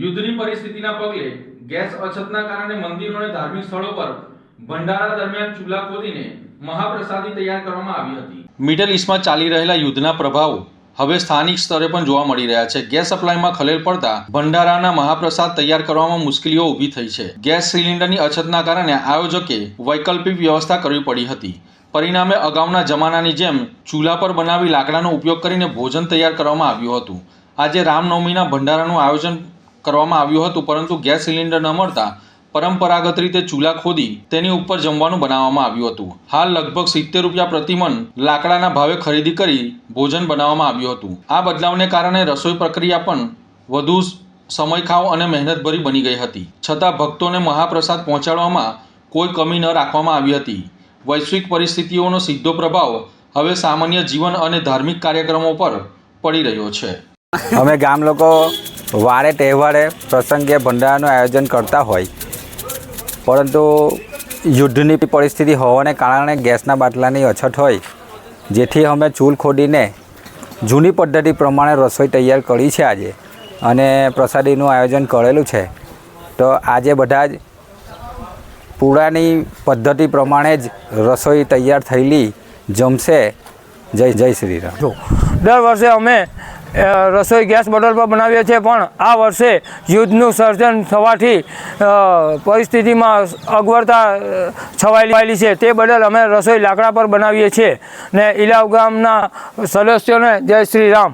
યુદ્ધની પરિસ્થિતિના પગલે ગેસ અછતના કારણે મંદિરો અને ધાર્મિક સ્થળો પર ભંડારા દરમિયાન ચૂલા ખોદીને મહાપ્રસાદી તૈયાર કરવામાં આવી હતી. મિડલ ઈસ્ટમાં ચાલી રહેલા યુદ્ધના પ્રભાવ હવે સ્થાનિક સ્તરે પણ જોવા મળી રહ્યા છે. ગેસ સપ્લાયમાં ખલેલ પડતા ભંડારાના મહાપ્રસાદ તૈયાર કરવામાં મુશ્કેલીઓ ઊભી થઈ છે. ગેસ સિલિન્ડરની અછતના કારણે આયોજકે વૈકલ્પિક વ્યવસ્થા કરવી પડી હતી. પરિણામે અગાઉના જમાનાની જેમ ચૂલા પર બનાવી લાકડાનો ઉપયોગ કરીને ભોજન તૈયાર કરવામાં આવ્યું હતું. આજે રામનવમીના ભંડારાનું આયોજન કરવામાં આવ્યું હતું, પરંતુ ગેસ સિલિન્ડર ન મળતા પરંપરાગત રીતે ચૂલા ખોદી તેની ઉપર જમવાનું બનાવવામાં આવ્યું હતું. હાલ લગભગ 70 રૂપિયા પ્રતિમણ લાકડાના ભાવે ખરીદી કરી ભોજન બનાવવામાં આવ્યું હતું. આ બદલાવને કારણે રસોઈ પ્રક્રિયા પણ વધુ સમયખાવ અને મહેનતભરી બની ગઈ હતી. છતાં ભક્તોને મહાપ્રસાદ પહોંચાડવામાં કોઈ કમી ન રાખવામાં આવી હતી. વૈશ્વિક પરિસ્થિતિઓનો સીધો પ્રભાવ હવે સામાન્ય જીવન અને ધાર્મિક કાર્યક્રમો પર પડી રહ્યો છે. અમે ગામ લોકો વારે તહેવારે પ્રસંગે ભંડારાનું આયોજન કરતા હોય, પરંતુ યુદ્ધની પરિસ્થિતિ હોવાને કારણે ગેસના બાટલાની અછત હોય, જેથી અમે ચૂલ ખોદીને જૂની પદ્ધતિ પ્રમાણે રસોઈ તૈયાર કરી છે આજે, અને પ્રસાદીનું આયોજન કરેલું છે. તો આજે બધા જ પુરાની પદ્ધતિ પ્રમાણે જ રસોઈ તૈયાર થયેલી જમશે. જય શ્રી રામ. દર વર્ષે અમે રસોઈ ગેસ બોટલ પર બનાવીએ છીએ, પણ આ વર્ષે યુદ્ધનું સર્જન થવાથી પરિસ્થિતિમાં અગવડતા છવાયેલી છે. તે બદલ અમે રસોઈ લાકડા પર બનાવીએ છીએ. ને ઇલાવ ગામના સદસ્યોને જય શ્રી રામ.